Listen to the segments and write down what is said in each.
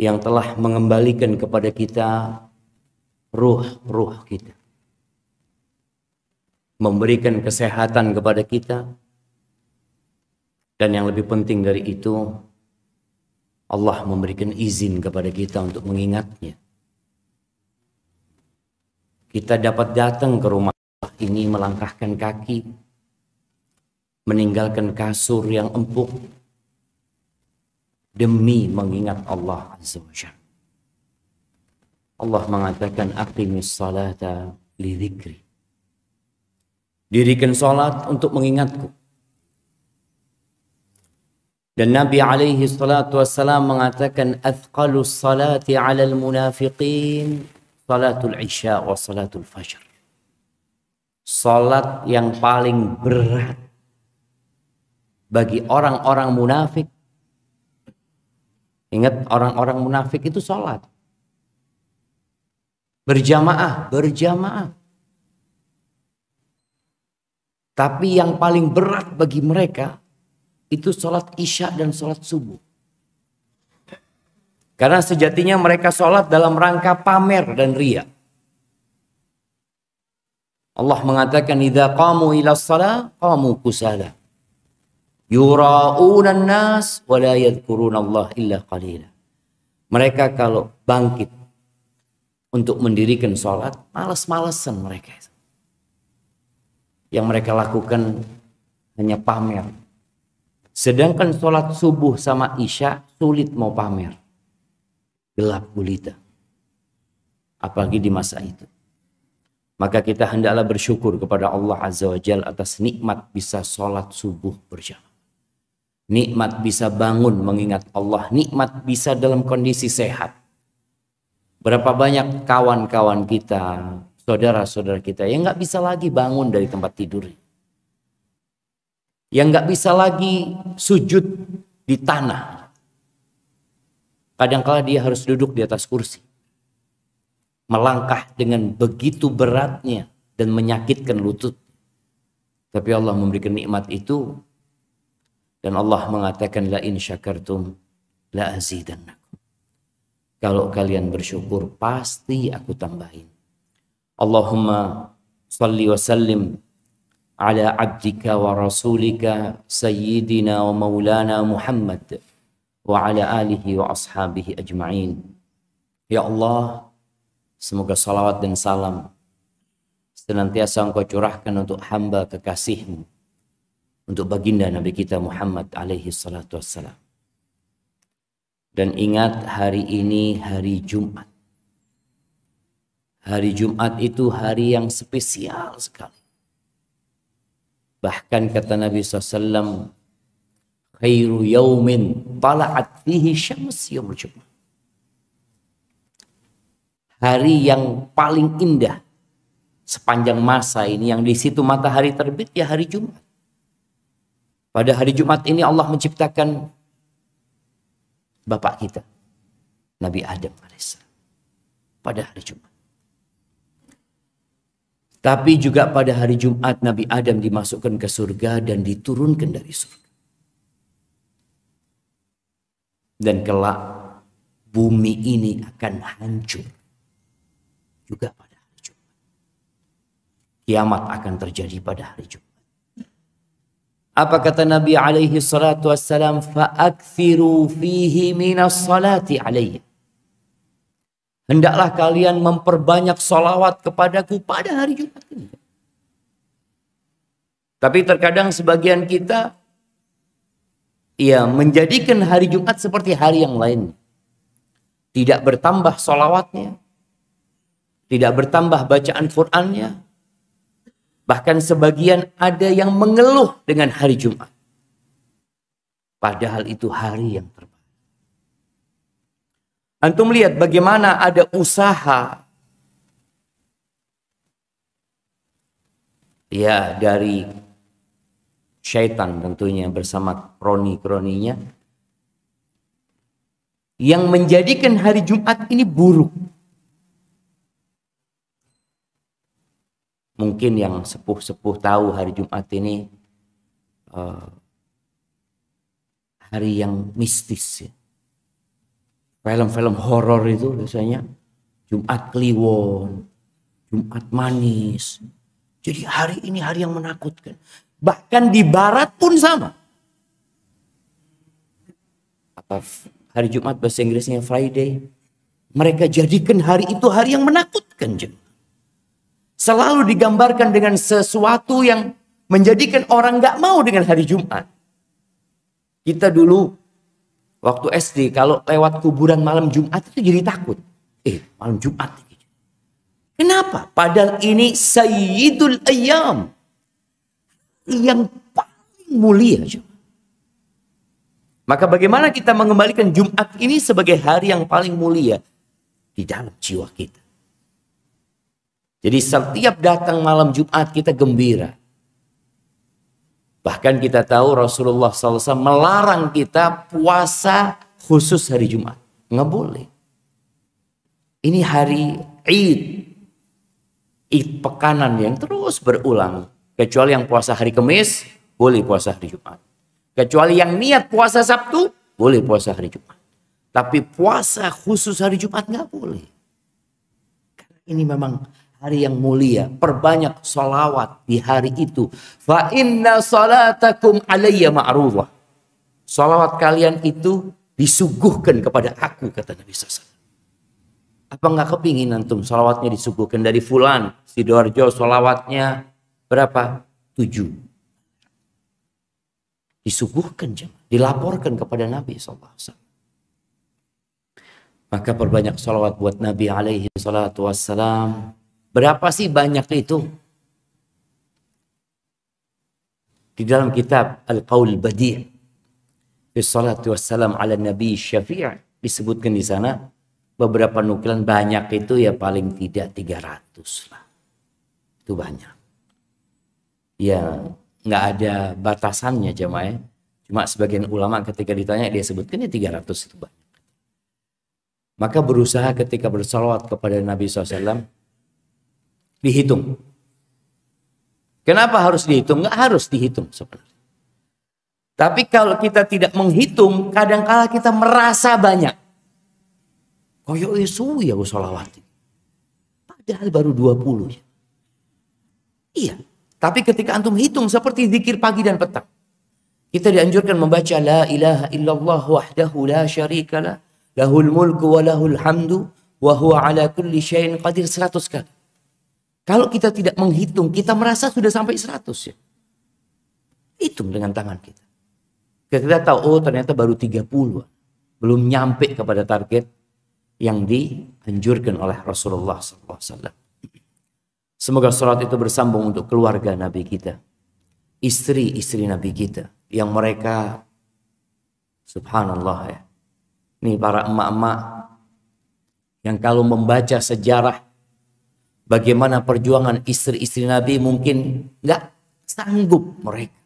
yang telah mengembalikan kepada kita ruh kita, memberikan kesehatan kepada kita, dan yang lebih penting dari itu, Allah memberikan izin kepada kita untuk mengingatnya. Kita dapat datang ke rumah ini, melangkahkan kaki, meninggalkan kasur yang empuk, demi mengingat Allah Azza wa Jalla. Allah mengatakan, aqimis salata li dzikri. Dirikan salat untuk mengingatku. Dan Nabi alaihi salatu wassalam mengatakan, athqalus salati 'alal munafiqin salatul isya wa salatul fajr. Salat yang paling berat bagi orang-orang munafik. Ingat, orang-orang munafik itu salat berjamaah. Tapi yang paling berat bagi mereka itu salat isya dan salat subuh. Karena sejatinya mereka salat dalam rangka pamer dan riya. Allah mengatakan, idza qamu ila shalah qamu kusala yura'una an-nas wa la yadhkuruna Allah illa qalila. Mereka kalau bangkit untuk mendirikan salat, malas-malesan mereka. Yang mereka lakukan hanya pamer. Sedangkan salat subuh sama isya sulit mau pamer. Gelap gulita. Apalagi di masa itu. Maka kita hendaklah bersyukur kepada Allah Azza wa Jalla atas nikmat bisa salat subuh berjamaah. Nikmat bisa bangun mengingat Allah. Nikmat bisa dalam kondisi sehat. Berapa banyak kawan-kawan kita, saudara-saudara kita yang nggak bisa lagi bangun dari tempat tidur. Yang nggak bisa lagi sujud di tanah. Kadang-kala dia harus duduk di atas kursi. Melangkah dengan begitu beratnya dan menyakitkan lutut. Tapi Allah memberikan nikmat itu. Dan Allah mengatakan, la in syakartum la azidannakum. Kalau kalian bersyukur, pasti aku tambahin. Allahumma salli wa sallim ala abdika wa rasulika sayyidina wa maulana Muhammad wa ala alihi wa ashabihi ajma'in. Ya Allah, semoga salawat dan salam senantiasa Engkau curahkan untuk hamba kekasih-Mu, untuk baginda Nabi kita Muhammad alaihi salatu wassalam. Dan ingat, hari ini hari Jumat. Hari Jumat itu hari yang spesial sekali. Bahkan kata Nabi SAW, khairu yaumin tala'at fihi syams yaumul Jumat. Hari yang paling indah sepanjang masa ini, yang di situ matahari terbit, ya hari Jumat. Pada hari Jumat ini Allah menciptakan bapak kita, Nabi Adam AS. Pada hari Jumat. Tapi juga pada hari Jumat Nabi Adam dimasukkan ke surga dan diturunkan dari surga. Dan kelak bumi ini akan hancur. Juga pada hari Jumat. Kiamat akan terjadi pada hari Jumat. Apa kata Nabi alaihi salatu wassalam? Fa'akthiru fihi minas salati alaihi. Hendaklah kalian memperbanyak salawat kepadaku pada hari Jumat ini. Tapi terkadang sebagian kita menjadikan hari Jumat seperti hari yang lain. Tidak bertambah salawatnya. Tidak bertambah bacaan Qur'annya. Bahkan sebagian ada yang mengeluh dengan hari Jumat. Padahal itu hari yang terbaik. Antum lihat bagaimana ada usaha dari syaitan tentunya bersama kroni-kroninya yang menjadikan hari Jumat ini buruk. Mungkin yang sepuh-sepuh tahu hari Jumat ini hari yang mistis. Ya. Film-film horor itu biasanya Jumat Kliwon, Jumat Manis. Jadi hari ini hari yang menakutkan. Bahkan di barat pun sama. Apa hari Jumat bahasa Inggrisnya Friday? Mereka jadikan hari itu hari yang menakutkan. Selalu digambarkan dengan sesuatu yang menjadikan orang gak mau dengan hari Jumat. Kita dulu waktu SD kalau lewat kuburan malam Jumat itu jadi takut. Malam Jumat. Kenapa? Padahal ini Sayyidul Ayyam. Yang paling mulia. Maka bagaimana kita mengembalikan Jumat ini sebagai hari yang paling mulia di dalam jiwa kita. Jadi setiap datang malam Jumat kita gembira. Bahkan kita tahu Rasulullah SAW melarang kita puasa khusus hari Jumat. Nggak boleh. Ini hari Id. Id pekanan yang terus berulang. Kecuali yang puasa hari Kamis, boleh puasa hari Jumat. Kecuali yang niat puasa Sabtu, boleh puasa hari Jumat. Tapi puasa khusus hari Jumat nggak boleh. Karena ini memang hari yang mulia. Perbanyak sholawat di hari itu. Fa inna salatakum alayya ma'rufah. Sholawat kalian itu disuguhkan kepada aku, kata Nabi SAW. Apa nggak kepingin antum sholawatnya disuguhkan dari fulan, Sidoarjo sholawatnya berapa? 7. Disuguhkan, dilaporkan kepada Nabi SAW. Maka perbanyak sholawat buat Nabi alaihi salatu wassalam. Berapa sih banyak itu? Di dalam kitab Al-Qaul Badi' fi salatu wassalam ala Nabi Syafi' disebutkan di sana. Beberapa nukilan banyak itu ya paling tidak 300 lah. Itu banyak. Ya nggak ada batasannya jemaah. Cuma sebagian ulama ketika ditanya dia sebutkan ya 300 itu banyak. Maka berusaha ketika bersalawat kepada Nabi SAW dihitung. Kenapa harus dihitung? Nggak harus dihitung sebenarnya. Tapi kalau kita tidak menghitung, kadang-kala kita merasa banyak. Koyo isu ya gue sholawat. Padahal baru 20 ya. Iya. Tapi ketika antum hitung seperti zikir pagi dan petang. Kita dianjurkan membaca la ilaha illallah wahdahu la syarikalah. Lahul mulku wa lahul hamdu. Wa huwa ala kulli syai'in qadir 100 kali. Kalau kita tidak menghitung, kita merasa sudah sampai 100 ya. Hitung dengan tangan kita. Kita tahu, oh ternyata baru 30. Belum nyampe kepada target yang dianjurkan oleh Rasulullah SAW. Semoga salat itu bersambung untuk keluarga Nabi kita. Istri-istri Nabi kita. Yang mereka, subhanallah ya. Ini para emak-emak yang kalau membaca sejarah bagaimana perjuangan istri-istri Nabi mungkin nggak sanggup mereka.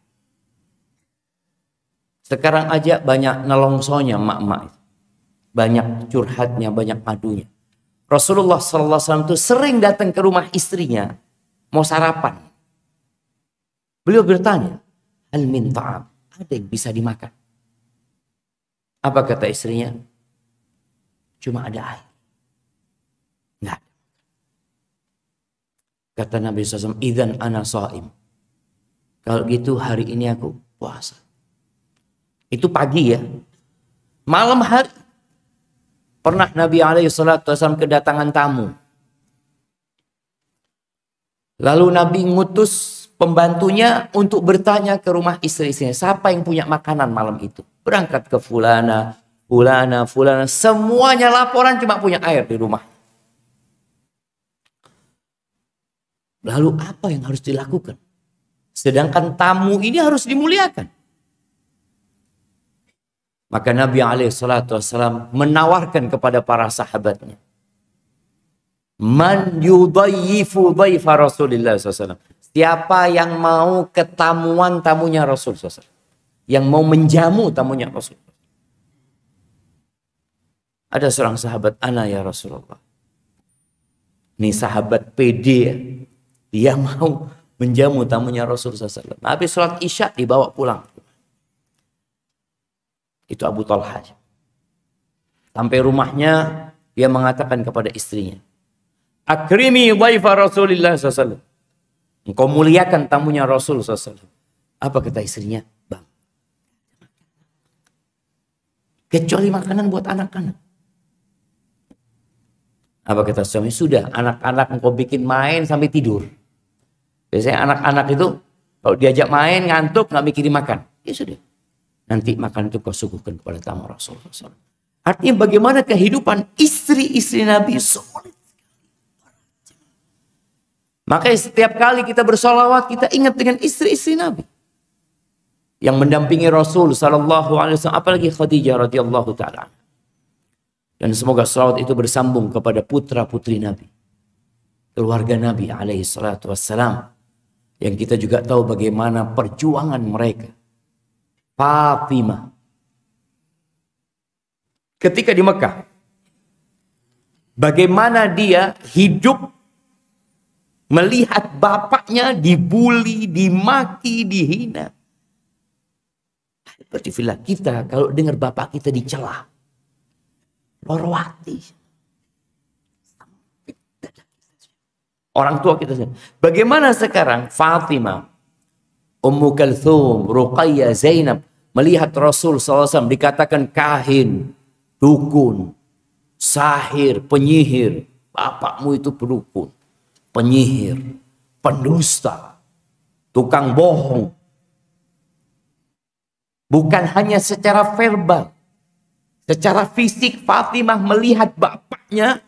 Sekarang aja banyak nelongsonya emak-emak. Banyak curhatnya, banyak madunya. Rasulullah SAW itu sering datang ke rumah istrinya. Mau sarapan. Beliau bertanya. Hal min ta'am. Ada yang bisa dimakan? Apa kata istrinya? Cuma ada air. Nggak ada. Kata Nabi SAW. Idzan ana sha'im. Kalau gitu hari ini aku puasa. Itu pagi ya. Malam hari. Pernah Nabi SAW kedatangan tamu. Lalu Nabi ngutus pembantunya untuk bertanya ke rumah istri-istrinya. Siapa yang punya makanan malam itu? Berangkat ke fulana, fulana, fulana. Semuanya laporan cuma punya air di rumah. Lalu apa yang harus dilakukan? Sedangkan tamu ini harus dimuliakan. Maka Nabi SAW menawarkan kepada para sahabatnya. Man yudayyifu dayfa Rasulullah SAW. Siapa yang mau ketamuan tamunya Rasul SAW. Yang mau menjamu tamunya Rasul. Ada seorang sahabat, ana ya Rasulullah. Ini sahabat pede ya. Dia mau menjamu tamunya Rasul SAW. Habis sholat isya dibawa pulang. Itu Abu Talha. Sampai rumahnya dia mengatakan kepada istrinya, akrimi dhaifa Rasulillah SAW. Engkau muliakan tamunya Rasul SAW. Apa kata istrinya? Bang, kecuali makanan buat anak-anak. Apa kata suami? Sudah, anak-anak engkau bikin main sampai tidur. Biasanya anak-anak itu kalau diajak main ngantuk nggak mikirin makan. Ya sudah. Nanti makan itu kau suguhkan kepada tamu Rasulullah SAW. Artinya bagaimana kehidupan istri-istri Nabi solid. Makanya setiap kali kita bersolawat kita ingat dengan istri-istri Nabi yang mendampingi Rasul Sallallahu Alaihi Wasallam, apalagi Khadijah radhiyallahu taala. Dan semoga salawat itu bersambung kepada putra putri Nabi, keluarga Nabi alaihi salatu wassalam, yang kita juga tahu bagaimana perjuangan mereka. Fatimah ketika di Mekah, bagaimana dia hidup melihat bapaknya dibuli, dimaki, dihina. Seperti film kita kalau dengar bapak kita dicela, lorwati. Orang tua kita. Bagaimana sekarang Fatimah, Ummu Kalthum, Ruqayyah, Zainab melihat Rasul SAW dikatakan kahin, dukun, sahir, penyihir. Bapakmu itu pendukun, penyihir, pendusta, tukang bohong. Bukan hanya secara verbal, secara fisik Fatimah melihat bapaknya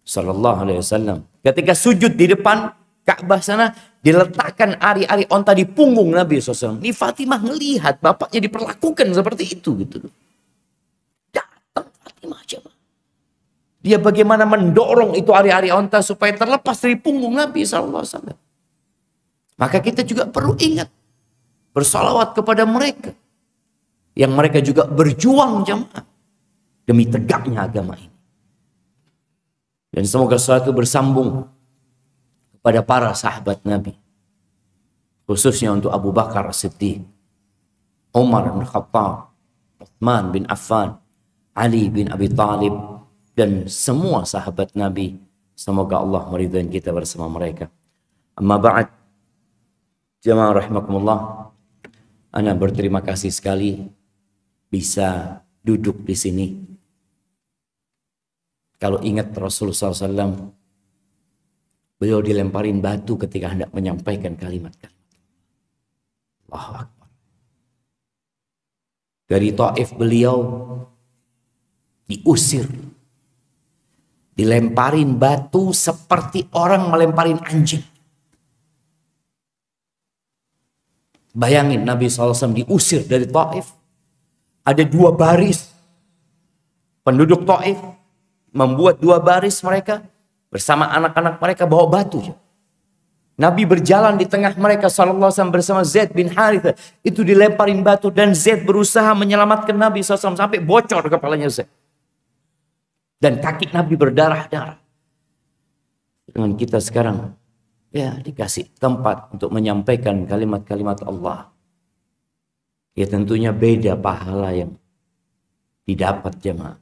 Sallallahu Alaihi Wasallam ketika sujud di depan Ka'bah sana, diletakkan ari-ari onta di punggung Nabi SAW. Ini Fatimah melihat bapaknya diperlakukan seperti itu gitu. Datang Fatimah coba. Dia bagaimana mendorong itu ari-ari onta supaya terlepas dari punggung Nabi SAW. Maka kita juga perlu ingat, bersalawat kepada mereka. Yang mereka juga berjuang jamaah demi tegaknya agama ini. Dan semoga salawat itu bersambung kepada para sahabat Nabi. Khususnya untuk Abu Bakar As-Siddiq, Umar bin Khattab, Uthman bin Affan, Ali bin Abi Thalib, dan semua sahabat Nabi. Semoga Allah meridhai kita bersama mereka. Amma ba'd, jamaah rahimakumullah, ana berterima kasih sekali bisa duduk di sini. Kalau ingat Rasulullah SAW, beliau dilemparin batu ketika hendak menyampaikan kalimat-kalimat. Allahu Akbar. Dari Taif beliau diusir, dilemparin batu seperti orang melemparin anjing. Bayangin Nabi SAW diusir dari Taif. Ada 2 baris. Penduduk Taif membuat 2 baris mereka. Bersama anak-anak mereka bawa batu. Nabi berjalan di tengah mereka SAW bersama Zaid bin Harithah. Itu dilemparin batu dan Zaid berusaha menyelamatkan Nabi SAW sampai bocor kepalanya Zaid. Dan kaki Nabi berdarah-darah. Dengan kita sekarang, ya dikasih tempat untuk menyampaikan kalimat-kalimat Allah. Ya tentunya beda pahala yang didapat jemaah.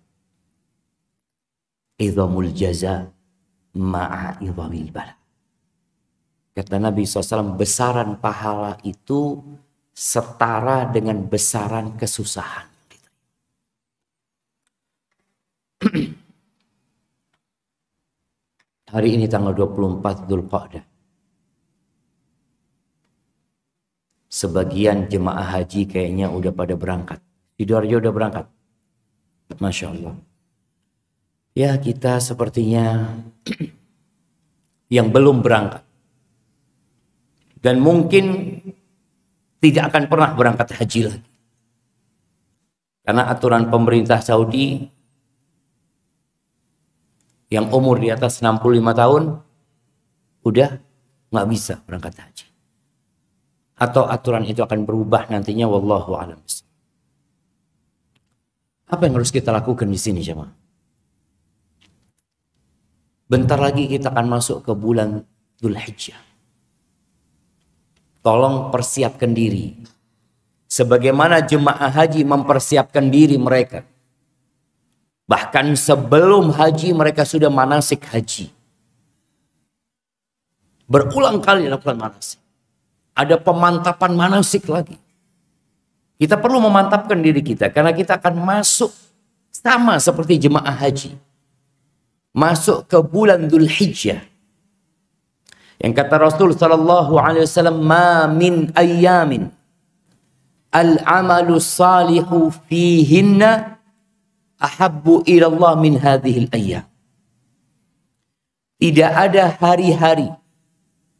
Idhamul jaza ma'a idhamil bala. Kata Nabi SAW, besaran pahala itu setara dengan besaran kesusahan. Hari ini tanggal 24 Dzulqa'dah. Sebagian jemaah haji kayaknya udah pada berangkat. Sidoarjo udah berangkat. Masya Allah. Ya kita sepertinya yang belum berangkat. Dan mungkin tidak akan pernah berangkat haji lagi. Karena aturan pemerintah Saudi yang umur di atas 65 tahun udah nggak bisa berangkat haji. Atau aturan itu akan berubah nantinya, wallahu a'lam. Apa yang harus kita lakukan di sini jemaah? Bentar lagi kita akan masuk ke bulan Dzulhijjah. Tolong persiapkan diri. Sebagaimana jemaah haji mempersiapkan diri mereka Bahkan sebelum haji mereka sudah manasik haji. Berulang kali lakukan manasik. Ada pemantapan manasik lagi. Kita perlu memantapkan diri kita karena kita akan masuk sama seperti jemaah haji. Masuk ke bulan Dzulhijjah. Yang kata Rasul sallallahu alaihi wasallam, "Ma min ayyamin al-amalu salihu fihinna ahabbu ila Allah min hadhil ayyam." Tidak ada hari-hari,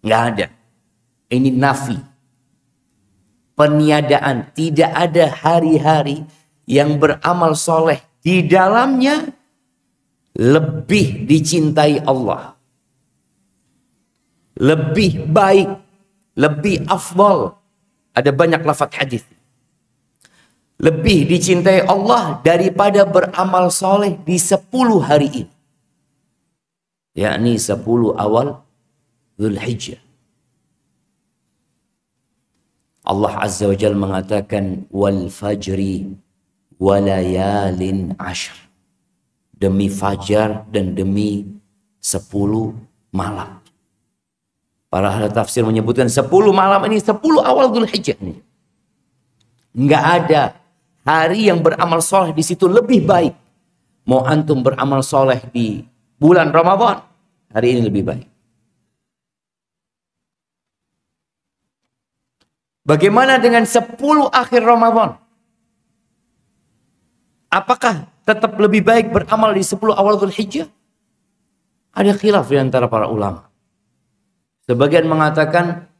nggak ada. Ini nafi, peniadaan. Tidak ada hari-hari yang beramal soleh di dalamnya lebih dicintai Allah, lebih baik, lebih afdal. Ada banyak lafaz hadis. Lebih dicintai Allah daripada beramal soleh di 10 hari ini. Yakni 10 awal Dzulhijjah. Allah Azza wa Jalla mengatakan wal fajri walayalin ashr. Demi fajar dan demi 10 malam. Para ahli tafsir menyebutkan 10 malam ini 10 awal Dzulhijjah ini. Enggak ada hari yang beramal soleh di situ lebih baik. Mau antum beramal soleh di bulan Ramadan, hari ini lebih baik. Bagaimana dengan 10 akhir Ramadan? Apakah tetap lebih baik beramal di 10 awal Dzulhijjah? Ada khilaf di antara para ulama. Sebagian mengatakan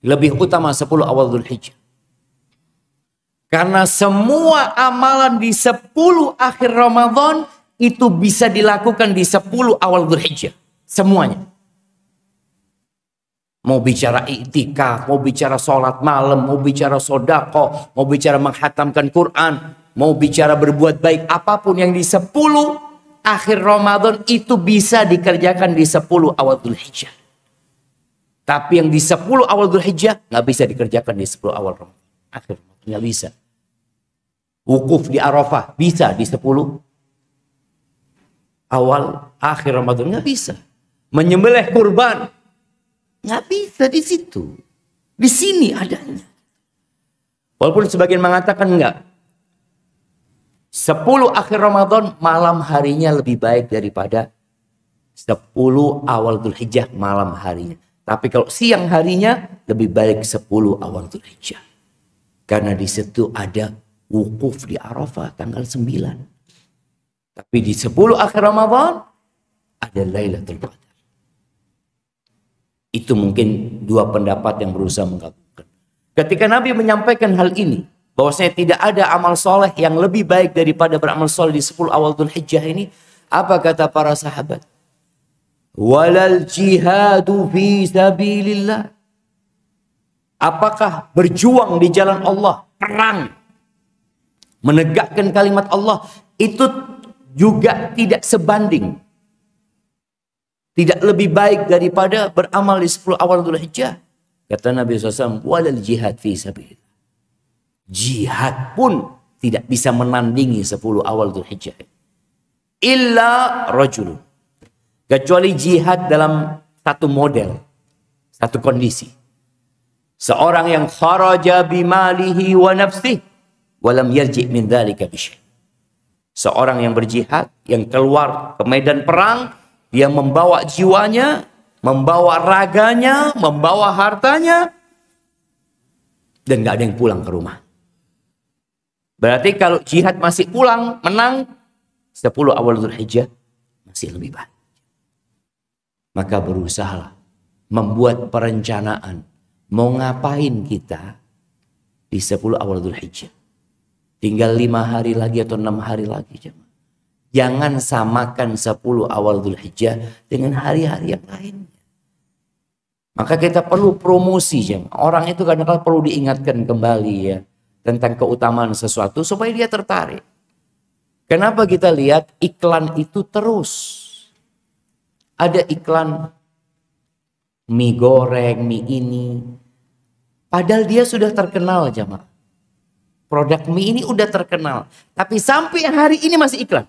lebih utama 10 awal Dzulhijjah. Karena semua amalan di 10 akhir Ramadan itu bisa dilakukan di 10 awal Dzulhijjah. Semuanya. Mau bicara iktikaf, mau bicara sholat malam, mau bicara sodako, mau bicara menghatamkan Quran, mau bicara berbuat baik, apapun yang di 10 akhir Ramadan itu bisa dikerjakan di 10 awal Dzulhijjah. Tapi yang di 10 awal Dzulhijjah nggak bisa dikerjakan di 10 awal Ramadan. Akhir Ramadan nggak bisa. Wukuf di Arafah bisa di 10 awal akhir Ramadan, nggak bisa. Menyembelih kurban nggak bisa di situ. Di sini adanya. Walaupun sebagian mengatakan enggak. 10 akhir Ramadan malam harinya lebih baik daripada 10 awal Dzulhijjah malam harinya. Tapi kalau siang harinya lebih baik 10 awal Dzulhijjah. Karena di situ ada wukuf di Arafah tanggal 9. Tapi di 10 akhir Ramadan ada Lailatul Qadar. Itu mungkin dua pendapat yang berusaha menggabungkan. Ketika Nabi menyampaikan hal ini, bahwasanya tidak ada amal soleh yang lebih baik daripada beramal soleh di 10 awal Dzulhijjah ini, apa kata para sahabat? Walal jihadu fi sabilillah. Apakah berjuang di jalan Allah, perang, menegakkan kalimat Allah, itu juga tidak sebanding, tidak lebih baik daripada beramal di 10 awal Dzulhijjah. Kata Nabi SAW, walal jihad fi sabilillah. Jihad pun tidak bisa menandingi 10 awal Dzulhijjah. Illa rajul. Kecuali jihad dalam satu model, satu kondisi. Seorang yang kharaja bimalihi wa nafsihi wa lam yarji' min dzalika bisyai'. Seorang yang berjihad, yang keluar ke medan perang, dia membawa jiwanya, membawa raganya, membawa hartanya, dan gak ada yang pulang ke rumah. Berarti kalau jihad masih pulang, menang, 10 awal Dzulhijjah masih lebih baik. Maka berusahalah membuat perencanaan. Mau ngapain kita di 10 awal Dzulhijjah. Tinggal 5 hari lagi atau 6 hari lagi. Jangan samakan 10 awal Dzulhijjah dengan hari-hari yang lainnya. Maka kita perlu promosi. Orang itu kadang-kadang perlu diingatkan kembali ya, tentang keutamaan sesuatu supaya dia tertarik. Kenapa kita lihat iklan itu terus? Ada iklan mie goreng, mie ini. Padahal dia sudah terkenal jamaah. Produk mie ini udah terkenal. Tapi sampai hari ini masih iklan.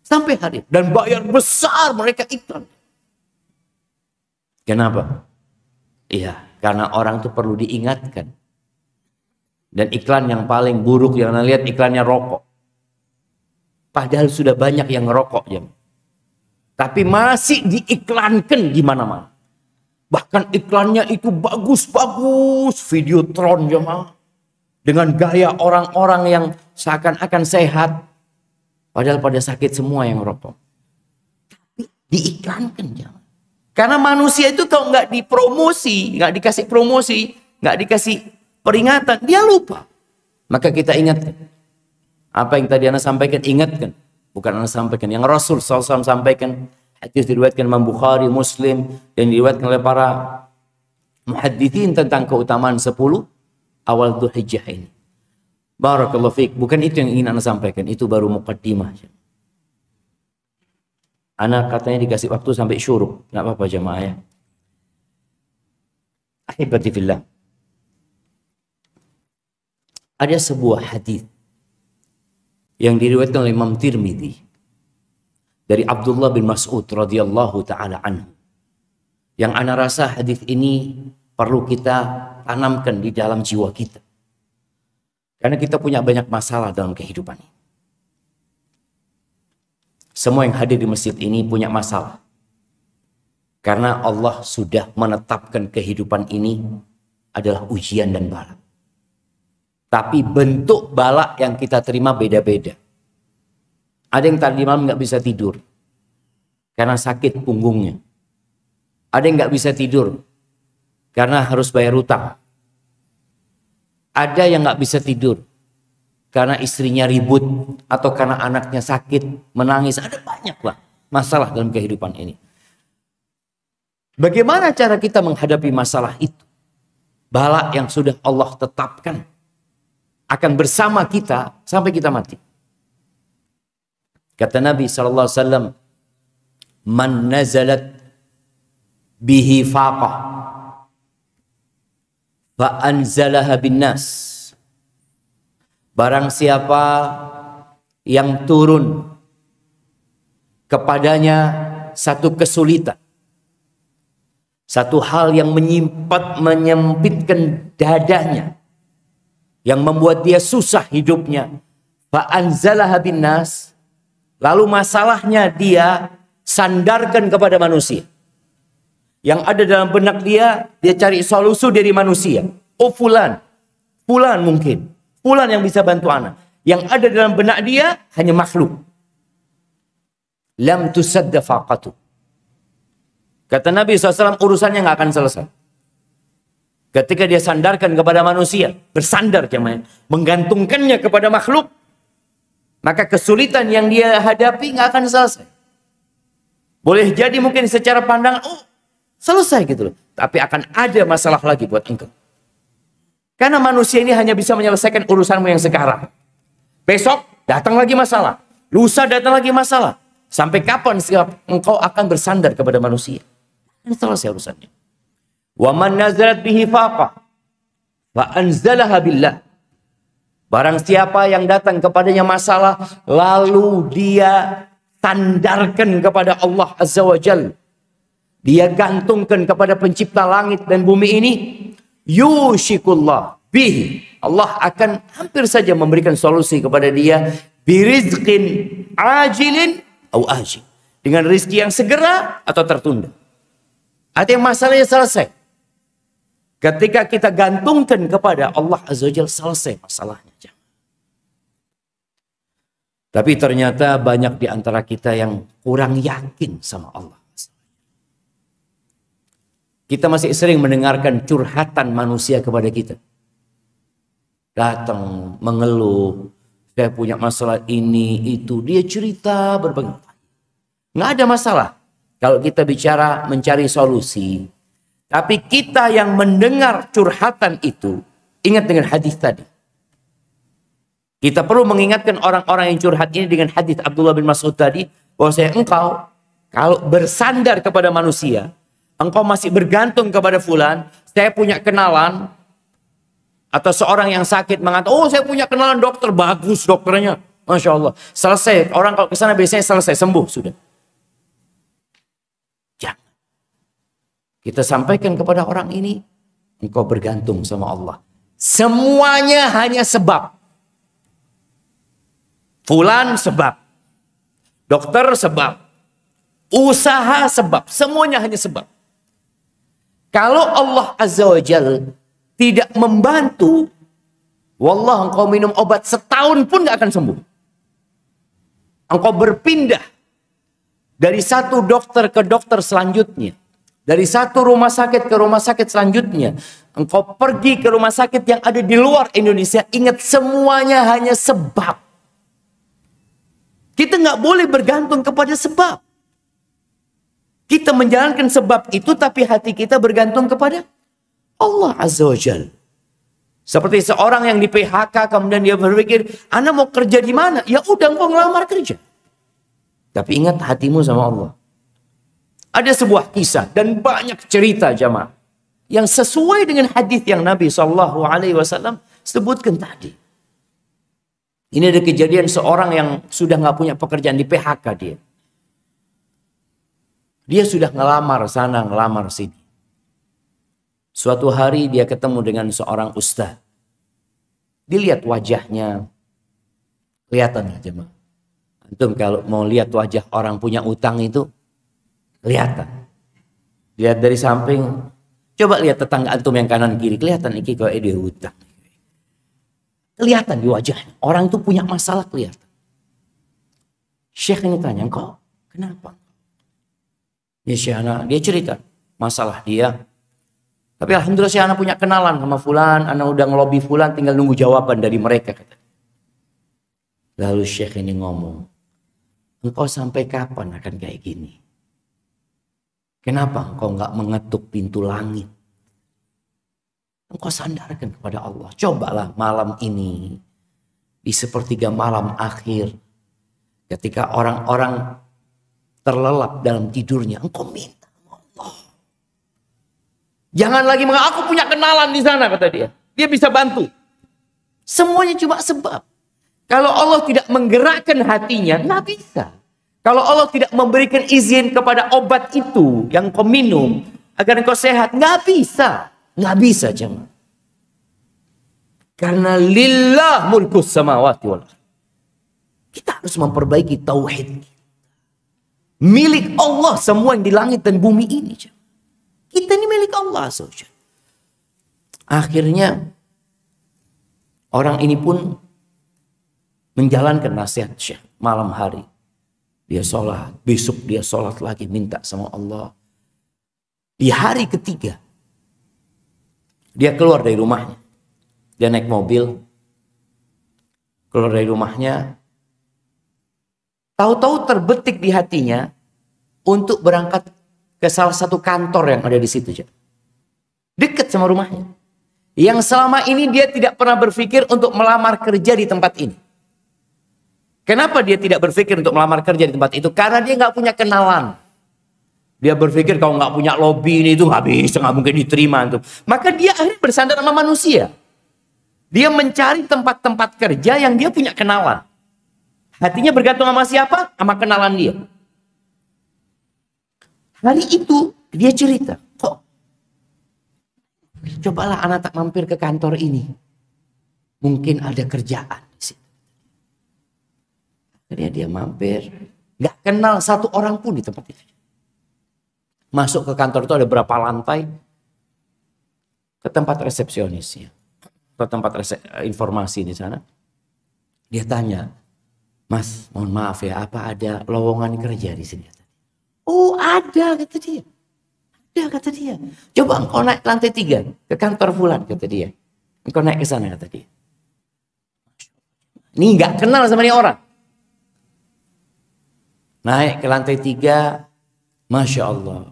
Sampai hari. Dan bayar besar mereka iklan. Kenapa? Iya, karena orang itu perlu diingatkan. Dan iklan yang paling buruk yang Anda lihat iklannya rokok. Padahal sudah banyak yang ngerokok ya. Tapi masih diiklankan di mana-mana. Bahkan iklannya itu bagus-bagus, Videotron jemaah. Dengan gaya orang-orang yang seakan-akan sehat. Padahal pada sakit semua yang rokok. Tapi diiklankan jemaah. Karena manusia itu kalau nggak dipromosi, nggak dikasih promosi, nggak dikasih peringatan, dia lupa. Maka kita ingatkan. Apa yang tadi Anda sampaikan, ingatkan. Bukan Anda sampaikan. Yang Rasul SAW sampaikan. Hadis diriwayatkan Imam Bukhari, Muslim. Dan diriwayatkan oleh para muhaddithin tentang keutamaan 10 awal Dzulhijjah ini. Barakallahu fiik. Bukan itu yang ingin Anda sampaikan. Itu baru muqaddimah. Anda katanya dikasih waktu sampai syuruk. Nggak apa-apa jemaah ya. Ahibati fillah. Ada sebuah hadis yang diriwayatkan oleh Imam Tirmidzi dari Abdullah bin Mas'ud radhiyallahu taala anhu. Yang ana rasa hadis ini perlu kita tanamkan di dalam jiwa kita. Karena kita punya banyak masalah dalam kehidupan ini. Semua yang hadir di masjid ini punya masalah. Karena Allah sudah menetapkan kehidupan ini adalah ujian dan bala. Tapi bentuk bala yang kita terima beda-beda. Ada yang tadi malam nggak bisa tidur karena sakit punggungnya. Ada yang nggak bisa tidur karena harus bayar utang. Ada yang nggak bisa tidur karena istrinya ribut atau karena anaknya sakit, menangis. Ada banyak lah masalah dalam kehidupan ini. Bagaimana cara kita menghadapi masalah itu? Bala yang sudah Allah tetapkan akan bersama kita sampai kita mati. Kata Nabi SAW, man nazalat bihi faqah fa anzalaha bin nas. Barang siapa yang turun kepadanya satu kesulitan, satu hal yang menyempitkan dadanya, yang membuat dia susah hidupnya, fa anzalaha bin nas, lalu masalahnya dia sandarkan kepada manusia. Yang ada dalam benak dia cari solusi dari manusia. Oh fulan mungkin, fulan yang bisa bantu anak. Yang ada dalam benak dia hanya makhluk. Lam tusadda faqatu. Kata Nabi SAW, urusannya nggak akan selesai. Ketika dia sandarkan kepada manusia, bersandar namanya, menggantungkannya kepada makhluk, maka kesulitan yang dia hadapi nggak akan selesai. Boleh jadi mungkin secara pandangan, oh selesai gitu loh. Tapi akan ada masalah lagi buat engkau. Karena manusia ini hanya bisa menyelesaikan urusanmu yang sekarang. Besok datang lagi masalah. Lusa datang lagi masalah. Sampai kapan engkau akan bersandar kepada manusia? Ini selesai urusannya. Wa man nazalat bihi faqah fa anzalaha billah. Barang siapa yang datang kepadanya masalah lalu dia sandarkan kepada Allah Azza wa Jalla, dia gantungkan kepada pencipta langit dan bumi ini, yushikullah bihi, Allah akan hampir saja memberikan solusi kepada dia, birizqin ajilin au ajil, dengan rezeki yang segera atau tertunda. Artinya masalahnya selesai. Ketika kita gantungkan kepada Allah Azza wa Jalla, selesai masalahnya. Tapi ternyata banyak di antara kita yang kurang yakin sama Allah. Kita masih sering mendengarkan curhatan manusia kepada kita. Datang mengeluh, saya punya masalah ini, itu. Dia cerita berbagai. Nggak ada masalah kalau kita bicara mencari solusi. Tapi kita yang mendengar curhatan itu, ingat dengan hadis tadi. Kita perlu mengingatkan orang-orang yang curhat ini dengan hadis Abdullah bin Mas'ud tadi, bahwasanya engkau kalau bersandar kepada manusia, engkau masih bergantung kepada fulan, saya punya kenalan, Atau seorang yang sakit mengatakan, oh saya punya kenalan dokter, bagus dokternya. Masya Allah. Selesai. Orang kalau ke sana biasanya selesai, sembuh sudah. Jangan. Kita sampaikan kepada orang ini, engkau bergantung sama Allah. Semuanya hanya sebab. Fulan sebab. Dokter sebab. Usaha sebab. Semuanya hanya sebab. Kalau Allah Azza wa Jalla tidak membantu, wallah engkau minum obat setahun pun gak akan sembuh. Engkau berpindah dari satu dokter ke dokter selanjutnya. Dari satu rumah sakit ke rumah sakit selanjutnya. Engkau pergi ke rumah sakit yang ada di luar Indonesia. Ingat, semuanya hanya sebab. Kita nggak boleh bergantung kepada sebab. Kita menjalankan sebab itu, tapi hati kita bergantung kepada Allah Azza wa Jalla. Seperti seorang yang di PHK, kemudian dia berpikir, Anda mau kerja di mana? Ya udah, engkau ngelamar kerja. Tapi ingat hatimu sama Allah. Ada sebuah kisah dan banyak cerita jamaah yang sesuai dengan hadis yang Nabi SAW sebutkan tadi. Ini ada kejadian seorang yang sudah nggak punya pekerjaan, di PHK dia. Dia sudah ngelamar sana, ngelamar sini. Suatu hari dia ketemu dengan seorang ustaz. Dilihat wajahnya, kelihatan ya jemaah. Antum kalau mau lihat wajah orang punya utang itu, kelihatan. Lihat dari samping, coba lihat tetangga antum yang kanan kiri, kelihatan iki kok dia utang. Kelihatan di wajahnya, orang itu punya masalah kelihatan. Syekh ini tanya, kok kenapa? Ya Syekh Ana, dia cerita masalah dia. Tapi alhamdulillah Syekh Ana punya kenalan sama fulan, Ana udah ngelobi fulan, tinggal nunggu jawaban dari mereka. Lalu Syekh ini ngomong, engkau sampai kapan akan kayak gini? Kenapa engkau nggak mengetuk pintu langit? Engkau sandarkan kepada Allah. Cobalah malam ini, di sepertiga malam akhir, ketika orang-orang terlelap dalam tidurnya, engkau minta Allah. Jangan lagi mengatakan, aku punya kenalan di sana, kata dia. Dia bisa bantu. Semuanya cuma sebab. Kalau Allah tidak menggerakkan hatinya, nggak bisa. Kalau Allah tidak memberikan izin kepada obat itu yang kau minum agar engkau sehat, nggak bisa. Nggak bisa jemaah. Karena lillah mulkus samawati wal ardh. Kita harus memperbaiki tauhid. Milik Allah semua yang di langit dan bumi ini. Kita ini milik Allah. Akhirnya orang ini pun menjalankan nasihat Syekh malam hari. Dia sholat, besok dia sholat lagi, minta sama Allah. Di hari ketiga, dia keluar dari rumahnya. Dia naik mobil, keluar dari rumahnya. Tahu-tahu terbetik di hatinya untuk berangkat ke salah satu kantor yang ada di situ. Dekat sama rumahnya. Yang selama ini dia tidak pernah berpikir untuk melamar kerja di tempat ini. Kenapa dia tidak berpikir untuk melamar kerja di tempat itu? Karena dia nggak punya kenalan. Dia berpikir kalau nggak punya lobby ini itu nggak bisa, nggak mungkin diterima tuh. Maka dia akhirnya bersandar sama manusia. Dia mencari tempat-tempat kerja yang dia punya kenalan. Hatinya bergantung sama siapa? Sama kenalan dia. Hari itu dia cerita, kok cobalah anak tak mampir ke kantor ini. Mungkin ada kerjaan. Akhirnya dia mampir, nggak kenal satu orang pun di tempat itu. Masuk ke kantor itu ada berapa lantai, ke tempat resepsionisnya, ke tempat informasi di sana. Dia tanya, Mas, mohon maaf ya, apa ada lowongan kerja di sini? Oh ada, kata dia. Ada, kata dia. Coba engkau naik lantai 3 ke kantor fulan, kata dia. Engkau naik ke sana, kata dia. Ini nggak kenal sama ini orang. Naik ke lantai 3, Masya Allah.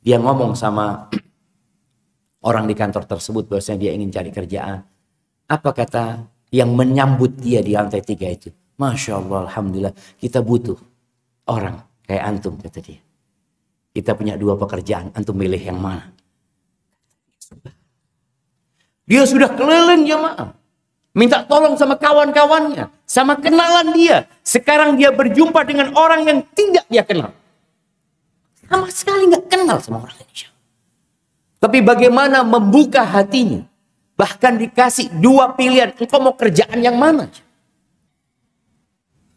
Dia ngomong sama orang di kantor tersebut bahwasanya dia ingin cari kerjaan. Apa kata yang menyambut dia di lantai 3 itu? Masya Allah, Alhamdulillah, kita butuh orang kayak antum, kata dia. Kita punya 2 pekerjaan, antum milih yang mana? Dia sudah keliling jemaah. Minta tolong sama kawan-kawannya. Sama kenalan dia. Sekarang dia berjumpa dengan orang yang tidak dia kenal. Sama sekali nggak kenal sama orang ini. Tapi bagaimana membuka hatinya. Bahkan dikasih dua pilihan. Engkau mau kerjaan yang mana?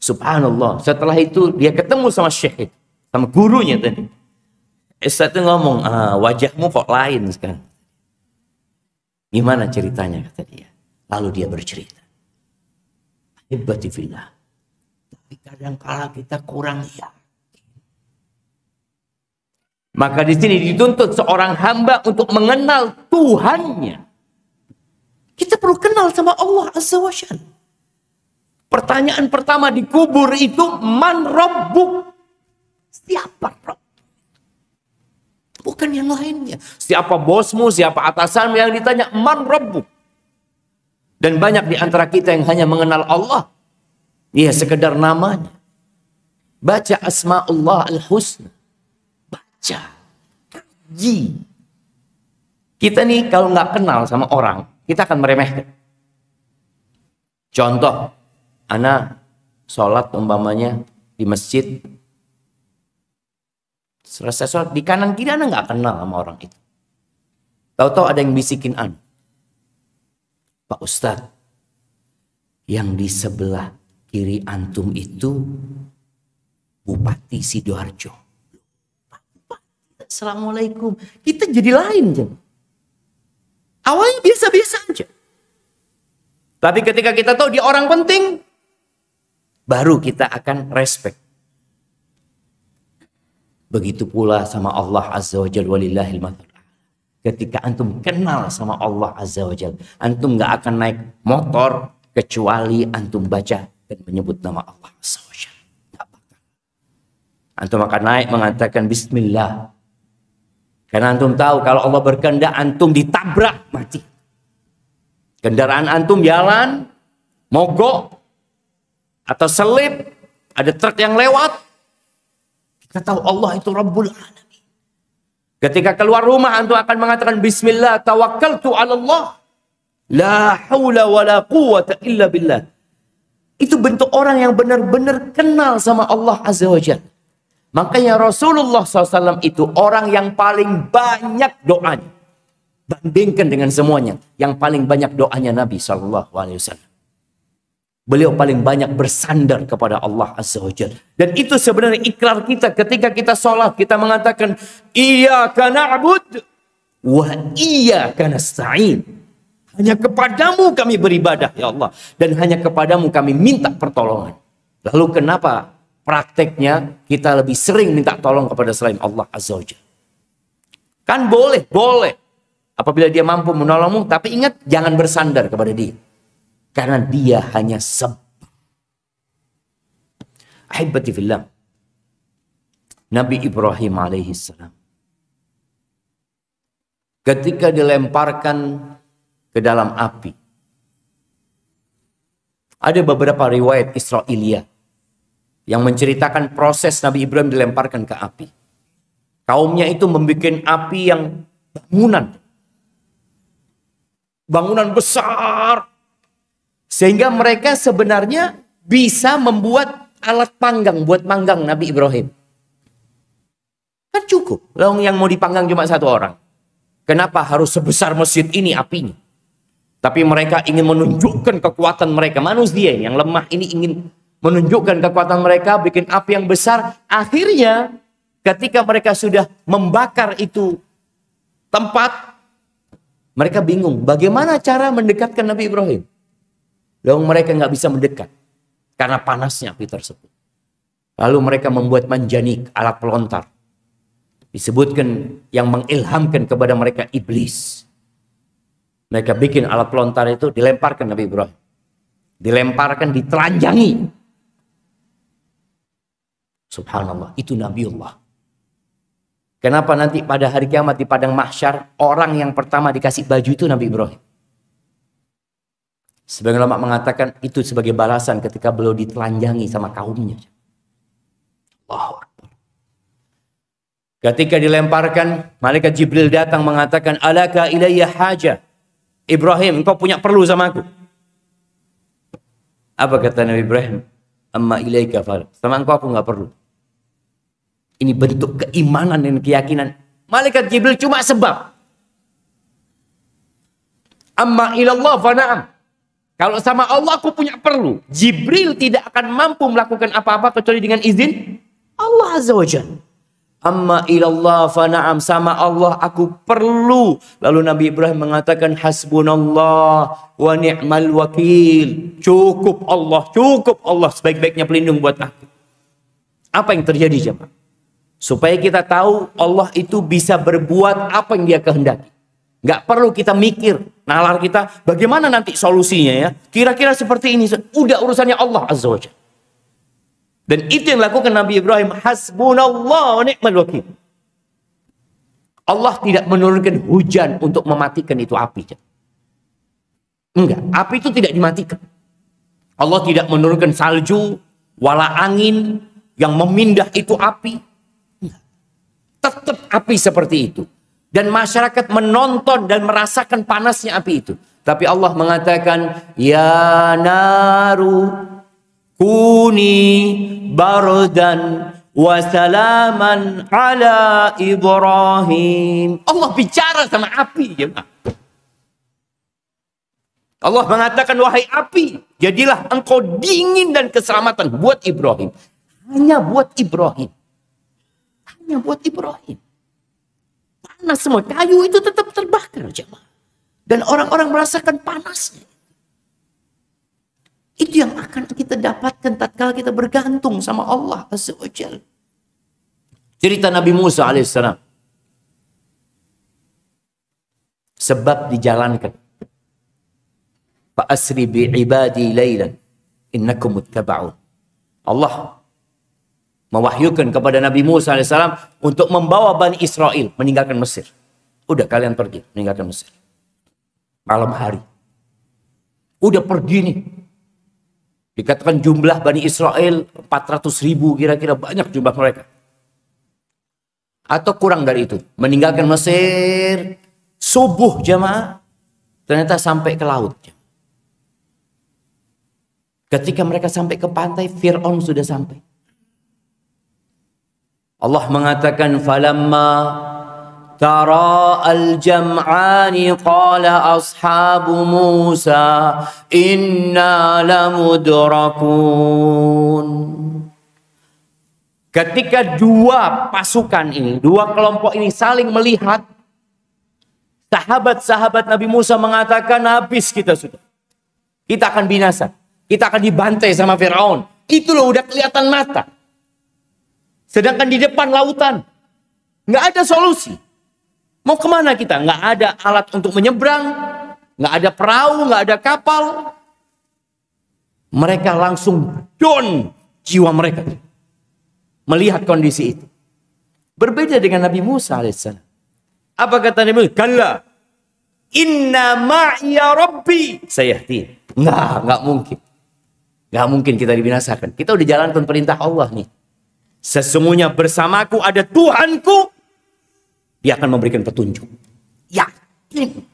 Subhanallah. Setelah itu dia ketemu sama syekh. Sama gurunya tadi. Ustaz itu ngomong, wajahmu kok lain sekarang. Gimana ceritanya kata dia. Lalu dia bercerita. Ahibati fillah. Tapi kadang-kala kita kurang yakin. Maka di sini dituntut seorang hamba untuk mengenal Tuhannya. Kita perlu kenal sama Allah Azza wa Jalla. Pertanyaan pertama di kubur itu, man rabbuk? Siapa Rabb? Bukan yang lainnya. Siapa bosmu, siapa atasanmu, yang ditanya man rabbuk? Dan banyak di antara kita yang hanya mengenal Allah. Ya sekedar namanya. Baca asma'ullah al-husna. Baca. Kaji. Kita nih kalau nggak kenal sama orang, kita akan meremehkan. Contoh, ana sholat umpamanya di masjid. Selesai sholat, di kanan kiri ana nggak kenal sama orang itu. Tahu-tahu ada yang bisikin ana. Pak Ustadz, yang di sebelah kiri antum itu Bupati Sidoarjo. Assalamualaikum. Kita jadi lain. Awalnya biasa-biasa aja. Tapi ketika kita tahu dia orang penting, baru kita akan respect. Begitu pula sama Allah Azza wa Jalla, walillahil mathal. Ketika antum kenal sama Allah Azza wa Jalla, antum gak akan naik motor kecuali antum baca dan menyebut nama Allah Azza wa Jalla. Antum akan naik mengatakan Bismillah. Karena antum tahu kalau Allah berkehendak antum ditabrak mati. Kendaraan antum jalan, mogok, atau selip, ada truk yang lewat. Kita tahu Allah itu Rabbul Alamin. Ketika keluar rumah antum akan mengatakan Bismillah tawakkaltu 'ala Allah. La haula wala quwwata illa billah. Itu bentuk orang yang benar-benar kenal sama Allah Azza wa Jalla. Makanya Rasulullah SAW itu orang yang paling banyak doanya. Bandingkan dengan semuanya. Yang paling banyak doanya Nabi SAW. Beliau paling banyak bersandar kepada Allah Azza wa Jalla. Dan itu sebenarnya ikrar kita ketika kita sholat. Kita mengatakan, Iyyaka na'bud wa iyyaka nasta'in. Hanya kepadamu kami beribadah ya Allah. Dan hanya kepadamu kami minta pertolongan. Lalu kenapa prakteknya kita lebih sering minta tolong kepada selain Allah Azza wa Jalla? Kan boleh. Apabila dia mampu menolongmu. Tapi ingat jangan bersandar kepada dia. Karena dia hanya sebab. Ahibati fillah. Nabi Ibrahim alaihissalam. Ketika dilemparkan ke dalam api. Ada beberapa riwayat Israiliyah. Yang menceritakan proses Nabi Ibrahim dilemparkan ke api. Kaumnya itu membuat api yang bangunan besar. Sehingga mereka sebenarnya bisa membuat alat panggang buat manggang Nabi Ibrahim. Kan cukup. Lalu yang mau dipanggang cuma satu orang. Kenapa harus sebesar masjid ini apinya? Tapi mereka ingin menunjukkan kekuatan mereka. Manusia yang lemah ini ingin menunjukkan kekuatan mereka, bikin api yang besar. Akhirnya ketika mereka sudah membakar itu tempat, mereka bingung bagaimana cara mendekatkan Nabi Ibrahim. Lalu mereka nggak bisa mendekat karena panasnya api tersebut. Lalu mereka membuat manjanik, alat pelontar. Disebutkan yang mengilhamkan kepada mereka iblis. Mereka bikin alat pelontar itu, dilemparkan Nabi Ibrahim. Dilemparkan, ditelanjangi. Subhanallah, itu Nabiullah. Kenapa nanti pada hari kiamat di padang mahsyar orang yang pertama dikasih baju itu Nabi Ibrahim? Sebagian ulama mengatakan itu sebagai balasan ketika beliau ditelanjangi sama kaumnya. Allahu Akbar. Ketika dilemparkan, malaikat Jibril datang mengatakan, "Alaka ilayya haja?" Ibrahim, engkau punya perlu sama aku? Apa kata Nabi Ibrahim? Amma ilaika fal. Sama engkau aku nggak perlu. Ini bentuk keimanan dan keyakinan. Malaikat Jibril cuma sebab. Amma ilallah fa na'am. Kalau sama Allah aku punya perlu. Jibril tidak akan mampu melakukan apa-apa kecuali dengan izin Allah Azza wa Jalla. Amma ilallah fa na'am, sama Allah aku perlu. Lalu Nabi Ibrahim mengatakan hasbunallah wa ni'mal wakil. Cukup Allah sebaik-baiknya pelindung buat aku. Apa yang terjadi jemaah? Supaya kita tahu Allah itu bisa berbuat apa yang dia kehendaki. Nggak perlu kita mikir, nalar kita, bagaimana nanti solusinya ya. Kira-kira seperti ini, udah urusannya Allah Azza wa Jalla. Dan itu yang dilakukan Nabi Ibrahim, hasbunallah wa ni'mal wakil. Allah tidak menurunkan hujan untuk mematikan itu api. Enggak, api itu tidak dimatikan. Allah tidak menurunkan salju, wala angin yang memindah itu api. Enggak. Tetap api seperti itu. Dan masyarakat menonton dan merasakan panasnya api itu. Tapi Allah mengatakan, ya naru kuni bardan wa salaman ala Ibrahim. Allah bicara sama api. Allah mengatakan, wahai api, jadilah engkau dingin dan keselamatan buat Ibrahim. Hanya buat Ibrahim. Hanya buat Ibrahim. Panas semua, kayu itu tetap terbakar jemaah. Dan orang-orang merasakan panasnya. Itu yang akan kita dapatkan tatkala kita bergantung sama Allah Azza wa Jalla. Cerita Nabi Musa alaihissalam. Sebab dijalankan. Fa asri bi ibadi laylan innakum muttaba'un. Allah mewahyukan kepada Nabi Musa alaihissalam untuk membawa Bani Israel meninggalkan Mesir. Udah kalian pergi meninggalkan Mesir. Malam hari. Udah pergi nih. Dikatakan jumlah Bani Israel 400.000 kira-kira, banyak jumlah mereka. Atau kurang dari itu. Meninggalkan Mesir. Subuh jemaah. Ternyata sampai ke laut. Ketika mereka sampai ke pantai, Fir'aun sudah sampai. Allah mengatakan falamma tara al-jam'ani qala ashabu Musa inna lamudrakun. Ketika dua pasukan ini, dua kelompok ini saling melihat, sahabat-sahabat Nabi Musa mengatakan habis kita sudah. Kita akan binasa. Kita akan dibantai sama Fir'aun. Itu loh udah kelihatan mata. Sedangkan di depan lautan, nggak ada solusi. Mau kemana kita? Nggak ada alat untuk menyeberang, nggak ada perahu, nggak ada kapal. Mereka langsung down jiwa mereka. Melihat kondisi itu. Berbeda dengan Nabi Musa alaihissalam. Apa kata Nabi Musa? Kalla, inna ma'iya rabbi sayahdin. Nggak mungkin. Nggak mungkin kita dibinasakan. Kita udah jalankan perintah Allah nih. Sesungguhnya bersamaku ada Tuhanku. Dia akan memberikan petunjuk. Yakin.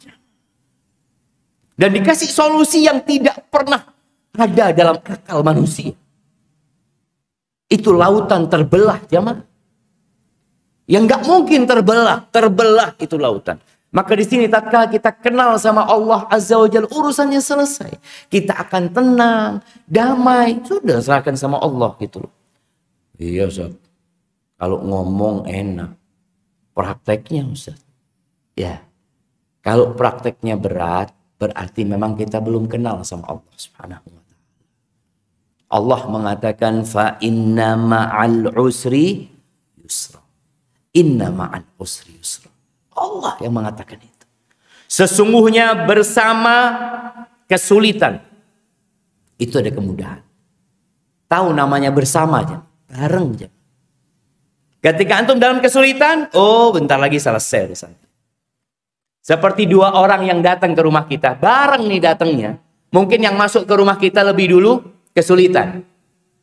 Dan dikasih solusi yang tidak pernah ada dalam akal manusia. Itu lautan terbelah jemaah. Yang nggak mungkin terbelah. Terbelah itu lautan. Maka di sini tatkala kita kenal sama Allah Azza wa Jalla, urusannya selesai. Kita akan tenang, damai. Sudah serahkan sama Allah gitu loh. Iya Ustaz, kalau ngomong enak, prakteknya Ustaz. Ya, kalau prakteknya berat, berarti memang kita belum kenal sama Allah Subhanahu wa Ta'ala. Allah mengatakan, fa inna ma'al usri yusra. Inna ma'al usri yusra. Allah yang mengatakan itu. Sesungguhnya bersama kesulitan, itu ada kemudahan. Tahu namanya bersama aja. Bareng aja. Ketika antum dalam kesulitan, oh bentar lagi selesai urusannya. Seperti dua orang yang datang ke rumah kita, bareng nih datangnya. Mungkin yang masuk ke rumah kita lebih dulu kesulitan.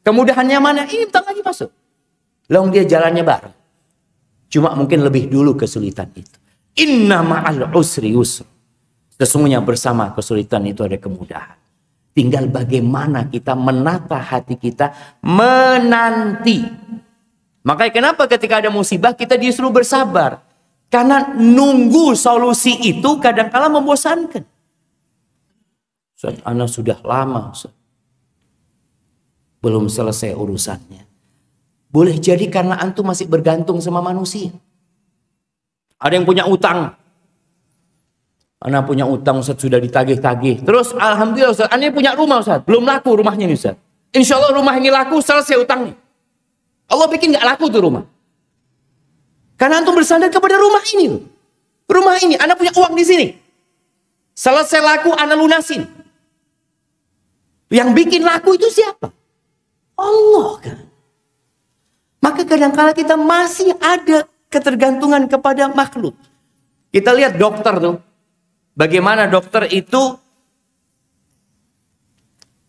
Kemudahannya mana? Ini bentar lagi masuk. Long dia jalannya bareng. Cuma mungkin lebih dulu kesulitan itu. Inna ma'al usri yusra. Sesungguhnya bersama kesulitan itu ada kemudahan. Tinggal bagaimana kita menata hati kita menanti. Makanya kenapa ketika ada musibah kita disuruh bersabar. Karena nunggu solusi itu kadang-kala membosankan. Ustaz, ana sudah lama Ustaz, belum selesai urusannya. Boleh jadi karena antum masih bergantung sama manusia. Ada yang punya utang. Ana punya utang Ustaz, sudah ditagih-tagih. Terus alhamdulillah Ustaz, ana punya rumah Ustaz, belum laku rumahnya nih Ustaz. Insya Allah rumah ini laku, selesai utangnya. Allah bikin gak laku tuh rumah. Karena antum bersandar kepada rumah ini. Rumah ini, ana punya uang di sini. Selesai laku, ana lunasin. Yang bikin laku itu siapa? Allah kan. Maka kadang-kala kita masih ada ketergantungan kepada makhluk. Kita lihat dokter tuh. Bagaimana dokter itu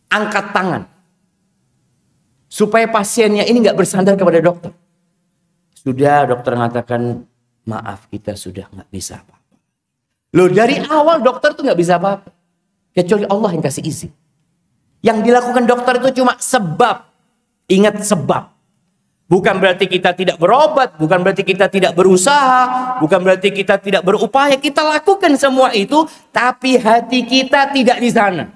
angkat tangan supaya pasiennya ini nggak bersandar kepada dokter. Sudah dokter mengatakan maaf kita sudah nggak bisa apa-apa. Loh dari awal dokter tuh nggak bisa apa-apa kecuali Allah yang kasih izin. Yang dilakukan dokter itu cuma sebab. Ingat sebab. Bukan berarti kita tidak berobat, bukan berarti kita tidak berusaha, bukan berarti kita tidak berupaya. Kita lakukan semua itu, tapi hati kita tidak di sana.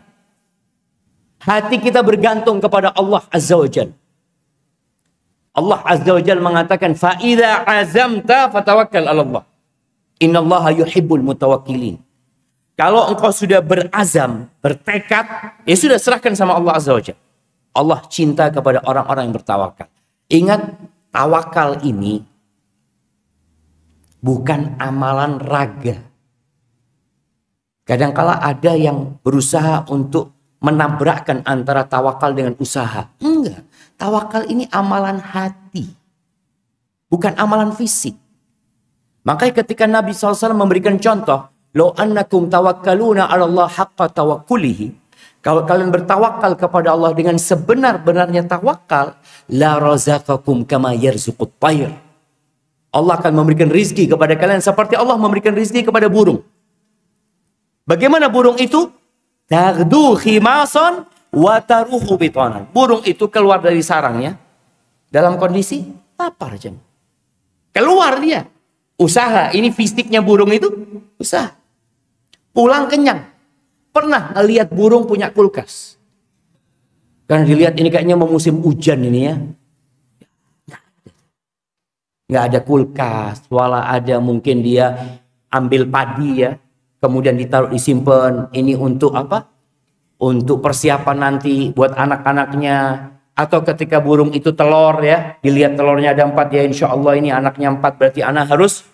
Hati kita bergantung kepada Allah Azza wa Jalla. Allah Azza wa Jalla mengatakan, "Fa'idha azamta fatawakkal 'ala Allah. Innallaha yuhibbul mutawakkilin." Kalau engkau sudah berazam, bertekad, ya sudah serahkan sama Allah Azza wa Jalla. Allah cinta kepada orang-orang yang bertawakal. Ingat, tawakal ini bukan amalan raga. Kadangkala ada yang berusaha untuk menabrakkan antara tawakal dengan usaha. Enggak, tawakal ini amalan hati, bukan amalan fisik. Makanya ketika Nabi SAW memberikan contoh, "Lo annakum tawakkaluna 'ala Allah haqqa tawakkulihi." Kalau kalian bertawakal kepada Allah dengan sebenar-benarnya tawakal, la razaqakum kama yarzuqut tayr. Allah akan memberikan rizki kepada kalian seperti Allah memberikan rizki kepada burung. Bagaimana burung itu? Taghdu khimasan wa taruhu bitanan. Burung itu keluar dari sarangnya dalam kondisi lapar aja. Keluar dia. Usaha, ini fisiknya burung itu usaha. Pulang kenyang. Pernah ngelihat burung punya kulkas? Karena dilihat ini kayaknya mau musim hujan ini ya. Nggak ada kulkas. Walau ada mungkin dia ambil padi ya. Kemudian ditaruh disimpan. Ini untuk apa? Untuk persiapan nanti buat anak-anaknya. Atau ketika burung itu telur ya. Dilihat telurnya ada 4 ya. Insya Allah ini anaknya 4. Berarti anak harus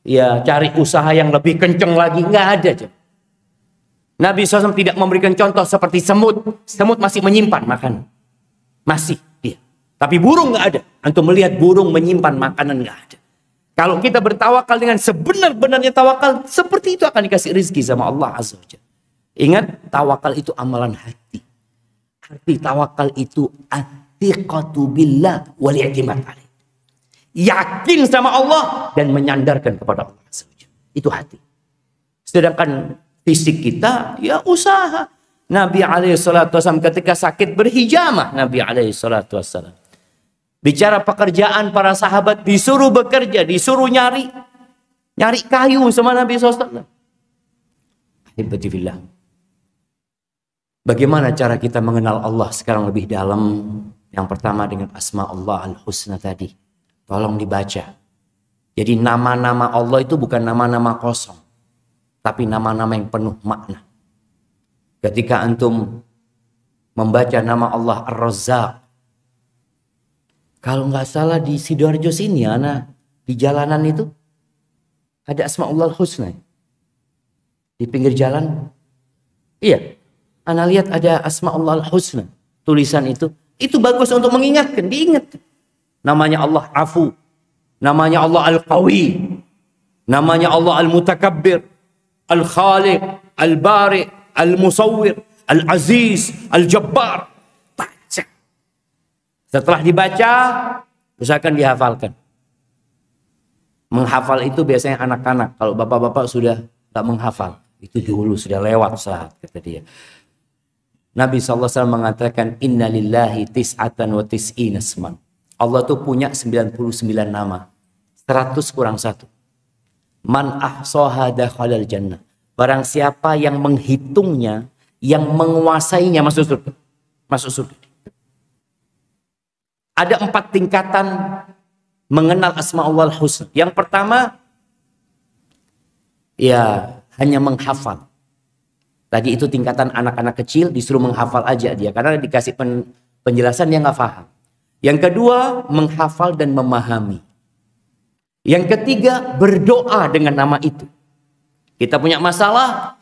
ya cari usaha yang lebih kenceng lagi. Nggak ada aja. Nabi SAW tidak memberikan contoh seperti semut. Semut masih menyimpan makanan. Masih dia. Tapi burung nggak ada. Antum melihat burung menyimpan makanan nggak ada. Kalau kita bertawakal dengan sebenar-benarnya tawakal, seperti itu akan dikasih rezeki sama Allah Azza wa Jalla. Ingat, tawakal itu amalan hati. Arti tawakal itu atiqatu billah wal i'timad alaih. Yakin sama Allah dan menyandarkan kepada Allah Azza wa Jalla. Itu hati. Sedangkan fisik kita, ya usaha. Nabi SAW ketika sakit berhijamah. Nabi SAW. Bicara pekerjaan para sahabat, disuruh bekerja, disuruh nyari kayu sama Nabi SAW. Alhamdulillah. Bagaimana cara kita mengenal Allah sekarang lebih dalam? Yang pertama dengan asma Allah al-husna tadi. Tolong dibaca. Jadi nama-nama Allah itu bukan nama-nama kosong. Tapi nama-nama yang penuh makna. Ketika antum membaca nama Allah Ar-Razzaq. Kalau nggak salah di Sidoarjo sini, anak di jalanan itu ada Asma Allah Husna. Di pinggir jalan. Iya. Anak lihat ada Asma Allah Husna. Tulisan itu. Itu bagus untuk mengingatkan. Diingat. Namanya Allah Afu. Namanya Allah Al-Qawi. Namanya Allah Al-Mutakabbir. Al-Khaliq, Al-Bari, Al-Musawwir, Al-Aziz, Al-Jabbar. Baca. Setelah dibaca, usahakan dihafalkan. Menghafal itu biasanya anak-anak. Kalau bapak-bapak sudah tak menghafal. Itu dulu sudah lewat saat, kata dia. Nabi SAW mengatakan, Inna lillahi tis'atan wa tis'ina asman. Allah tuh punya 99 nama. 100 kurang 1. Man ahsaha dakhalal jannah. Barang siapa yang menghitungnya, yang menguasainya masuk surga. Masuk surga. Ada 4 tingkatan mengenal asma'ul husna. Yang pertama, ya hanya menghafal. Tadi itu tingkatan anak-anak kecil disuruh menghafal aja dia. Karena dikasih penjelasan dia nggak paham. Yang kedua, menghafal dan memahami. Yang ketiga, berdoa dengan nama itu. Kita punya masalah,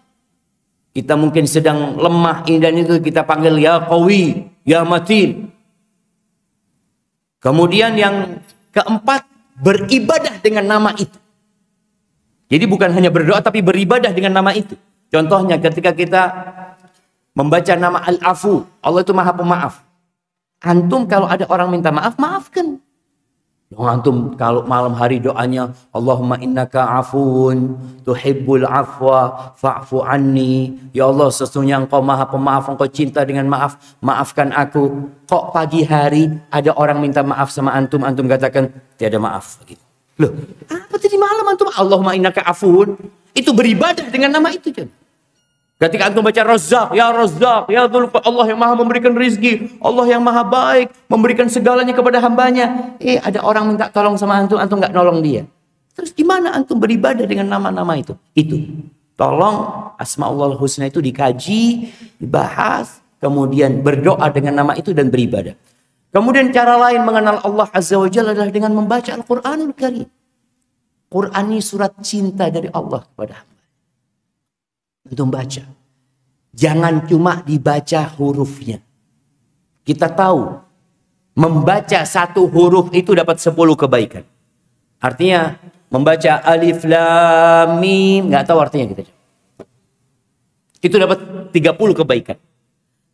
kita mungkin sedang lemah ini dan itu, kita panggil ya qawi, ya matin. Kemudian yang keempat, beribadah dengan nama itu. Jadi bukan hanya berdoa tapi beribadah dengan nama itu. Contohnya ketika kita membaca nama Al-Afu, Allah itu Maha Pemaaf. Antum kalau ada orang minta maaf, maafkan. Antum kalau malam hari doanya, Allahumma innaka afuun tuhibbul afwa fa'fu anni. Ya Allah, sesungguhnya Engkau Maha Pemaaf, Engkau cinta dengan maaf, maafkan aku. Kok pagi hari ada orang minta maaf sama antum, antum katakan tiada maaf gitu. Loh, apa tadi malam antum Allahumma innaka afuun? Itu beribadah dengan nama itu kan. Ketika antum baca Razzaq, ya Dzul, Allah yang maha memberikan rizki, Allah yang maha baik, memberikan segalanya kepada hambanya. Ada orang minta tolong sama antum, antum nggak nolong dia. Terus gimana antum beribadah dengan nama-nama itu? Itu. Tolong Asma'ul Husna itu dikaji, dibahas, kemudian berdoa dengan nama itu dan beribadah. Kemudian cara lain mengenal Allah Azza wa Jalla adalah dengan membaca Al-Quranul Karim. Quran ini surat cinta dari Allah kepada hamba. Untuk baca. Jangan cuma dibaca hurufnya. Kita tahu, membaca satu huruf itu dapat 10 kebaikan. Artinya, membaca alif, lam, mim, nggak tahu artinya kita. Itu dapat 30 kebaikan.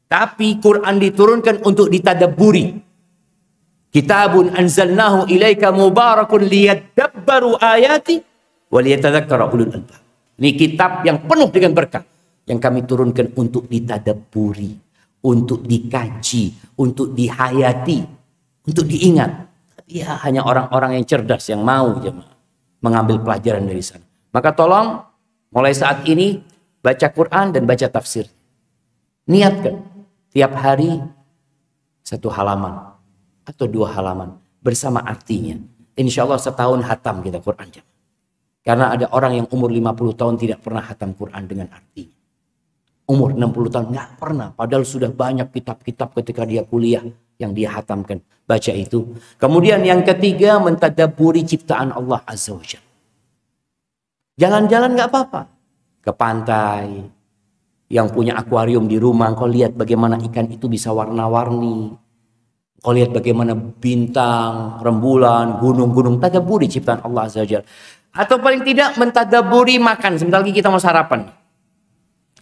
Tapi Quran diturunkan untuk ditadabburi. Kitabun anzalnahu ilaika mubarakun liyadabbaru ayati wa liyatadzakkara ulul albab. Ini kitab yang penuh dengan berkah yang kami turunkan untuk ditadabburi, untuk dikaji, untuk dihayati, untuk diingat. Tapi ya hanya orang-orang yang cerdas yang mau jemaah mengambil pelajaran dari sana. Maka tolong mulai saat ini baca Quran dan baca tafsir. Niatkan tiap hari 1 halaman atau 2 halaman bersama artinya. Insya Allah setahun hatam kita Quran jemaah. Karena ada orang yang umur 50 tahun tidak pernah hatam Quran dengan artinya. Umur 60 tahun nggak pernah. Padahal sudah banyak kitab-kitab ketika dia kuliah yang dia hatamkan. Baca itu. Kemudian yang ketiga, mentadabburi ciptaan Allah Azza wa Jalla. Jalan-jalan nggak apa-apa. Ke pantai. Yang punya akuarium di rumah. Kau lihat bagaimana ikan itu bisa warna-warni. Kau lihat bagaimana bintang, rembulan, gunung-gunung. Tadabburi ciptaan Allah Azza wa Jalla. Atau paling tidak mentadabburi makan. Sebentar lagi kita mau sarapan.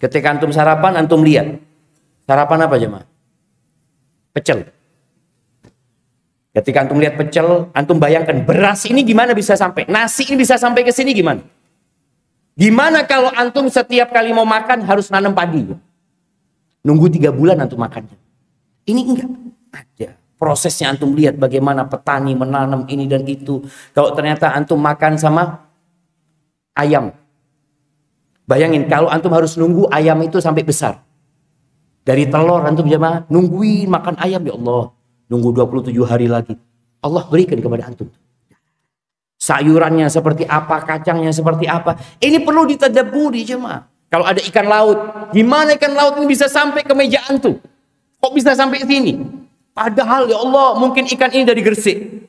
Ketika antum sarapan, antum lihat. Sarapan apa jemaah? Pecel. Ketika antum lihat pecel, antum bayangkan beras ini gimana bisa sampai. Nasi ini bisa sampai ke sini gimana? Gimana kalau antum setiap kali mau makan harus nanam padi? Nunggu 3 bulan antum makannya. Ini enggak. Ada. Prosesnya antum lihat bagaimana petani menanam ini dan itu. Kalau ternyata antum makan sama ayam. Bayangin kalau antum harus nunggu ayam itu sampai besar. Dari telur antum jemaah nungguin makan ayam ya Allah. Nunggu 27 hari lagi. Allah berikan kepada antum. Sayurannya seperti apa, kacangnya seperti apa. Ini perlu ditadabburi jemaah. Kalau ada ikan laut, gimana ikan laut ini bisa sampai ke meja antum? Kok bisa sampai sini? Padahal ya Allah mungkin ikan ini dari Gresik.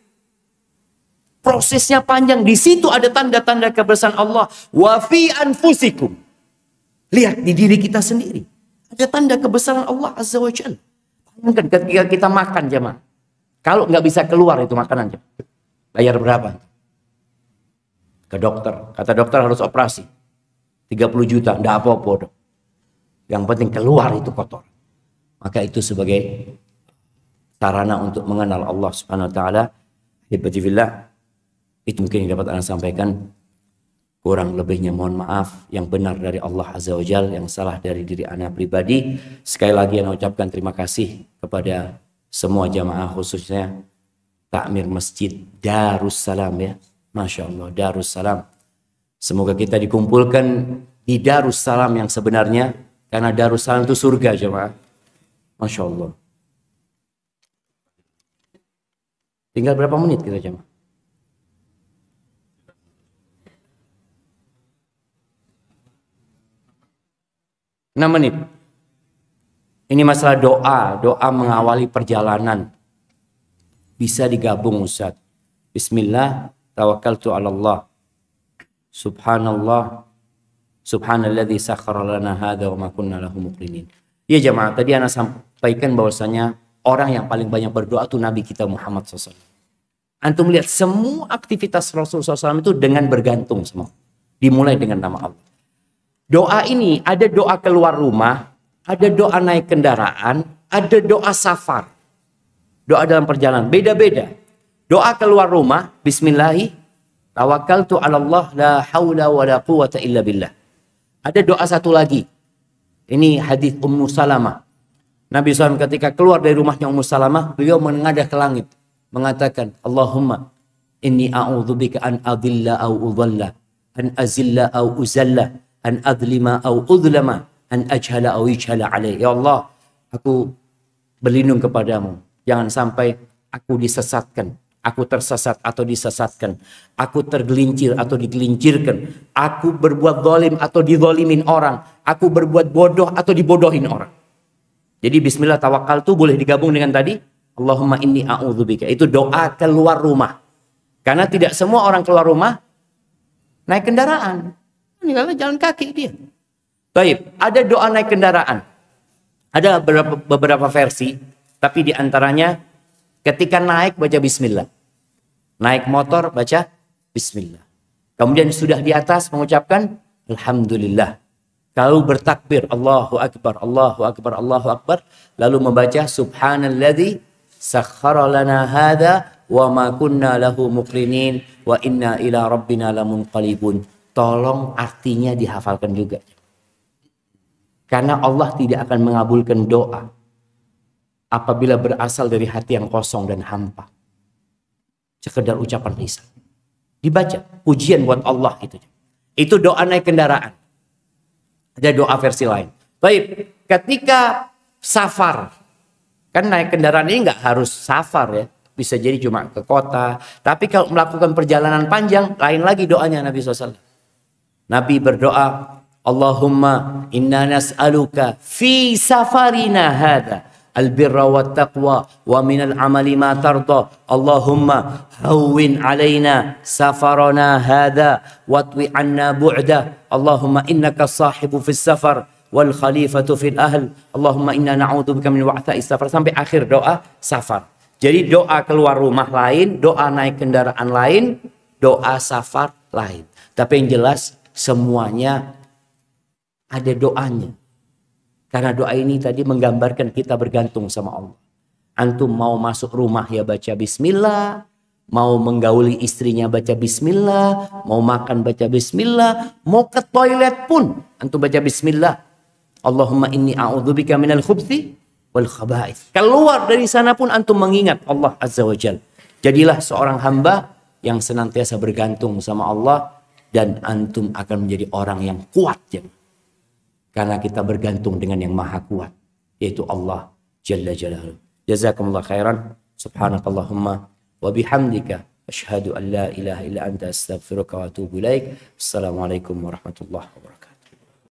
Prosesnya panjang. Di situ ada tanda-tanda kebesaran Allah. Wa fi anfusikum. Lihat di diri kita sendiri. Ada tanda kebesaran Allah Azza wa Jalla. Bayangkan ketika kita makan jemaah. Kalau nggak bisa keluar itu makanan jemaah. Bayar berapa? Ke dokter. Kata dokter harus operasi. 30 juta. Nggak apa-apa dok. Yang penting keluar itu kotor. Maka itu sebagai sarana untuk mengenal Allah Subhanahu wa taala. Hibbatifillah. Itu mungkin yang dapat Anda sampaikan. Kurang lebihnya mohon maaf, yang benar dari Allah Azza wa Jal, yang salah dari diri ana pribadi. Sekali lagi ana ucapkan terima kasih kepada semua jamaah, khususnya takmir Masjid Darussalam ya. Masya Allah, Darussalam. Semoga kita dikumpulkan di Darussalam yang sebenarnya, karena Darussalam itu surga jemaah. Masya Allah. Tinggal berapa menit kita jemaah? 6 menit. Ini masalah doa mengawali perjalanan. Bisa digabung Ustaz. Bismillah, tawakkaltu 'ala Allah. Subhanallah, subhanalladzi sakhkhara lana hadza wa ma kunna lahu muqrinin. Ya jemaah, tadi ana sampaikan bahwasanya orang yang paling banyak berdoa itu Nabi kita Muhammad SAW. Antum lihat semua aktivitas Rasulullah SAW itu dengan bergantung semua. Dimulai dengan nama Allah. Doa ini ada doa keluar rumah, ada doa naik kendaraan, ada doa safar. Doa dalam perjalanan, beda-beda. Doa keluar rumah, bismillahi, tawakkaltu 'ala Allah, la haula wa la quwata illa billah. Ada doa satu lagi. Ini hadis Ummu Salamah. Nabi SAW ketika keluar dari rumahnya Ummu Salamah, beliau menengadah ke langit. Mengatakan, Allahumma inni a'udzubika an adilla au udhalla, an azilla au uzalla, an adlima au udlama, an ajhala au yujhala alaih. Ya Allah, aku berlindung kepadamu. Jangan sampai aku disesatkan, aku tersesat atau disesatkan, aku tergelincir atau digelincirkan, aku berbuat zalim atau dizalimin orang, aku berbuat bodoh atau dibodohin orang. Jadi bismillah tawakal itu boleh digabung dengan tadi Allahumma inni a'udzubika. Itu doa keluar rumah. Karena tidak semua orang keluar rumah naik kendaraan. Ini karena jalan kaki dia. Baik, ada doa naik kendaraan. Ada beberapa versi, tapi diantaranya ketika naik baca bismillah. Naik motor baca bismillah. Kemudian sudah di atas mengucapkan alhamdulillah. Kalau bertakbir Allahu Akbar, Allahu Akbar, Allahu Akbar, lalu membaca subhanalladzi sakhkhara lana hadza wa ma kunna lahu muqrinin wa inna ila rabbina lamunqalibun. Tolong artinya dihafalkan juga. Karena Allah tidak akan mengabulkan doa apabila berasal dari hati yang kosong dan hampa. Sekedar ucapan lisan. Dibaca, pujian buat Allah itu. Itu doa naik kendaraan. Ada doa versi lain. Baik, ketika safar, kan naik kendaraan ini nggak harus safar ya, bisa jadi cuma ke kota. Tapi kalau melakukan perjalanan panjang, lain lagi doanya Nabi SAW. Nabi berdoa, Allahumma inna nas'aluka fi safarina hadha albirra wat taqwa wa minal amali ma tarda. Allahumma hawwin alaina safarana hadha watwi anna bu'da. Allahumma innaka sahibu fis safar wal khalifatu fil ahl. Allahumma inna na'udzubika min wa'tha'is safar, sampai akhir doa safar. Jadi doa keluar rumah lain, doa naik kendaraan lain, doa safar lain. Tapi yang jelas semuanya ada doanya. Karena doa ini tadi menggambarkan kita bergantung sama Allah. Antum mau masuk rumah ya baca bismillah, mau menggauli istrinya baca bismillah, mau makan baca bismillah, mau ke toilet pun antum baca bismillah. Allahumma inni a'udzubika minal khubthi wal khaba'ith. Keluar dari sana pun antum mengingat Allah Azza wa Jalla. Jadilah seorang hamba yang senantiasa bergantung sama Allah, dan antum akan menjadi orang yang kuat ya. Karena kita bergantung dengan yang maha kuat, yaitu Allah Jalla Jalaluhu. Jazakumullah khairan. Subhanakallahumma wa bihamdika asyhadu an la ilaha illa anta astaghfiruka wa atubu ilaik. Assalamualaikum warahmatullahi wabarakatuh.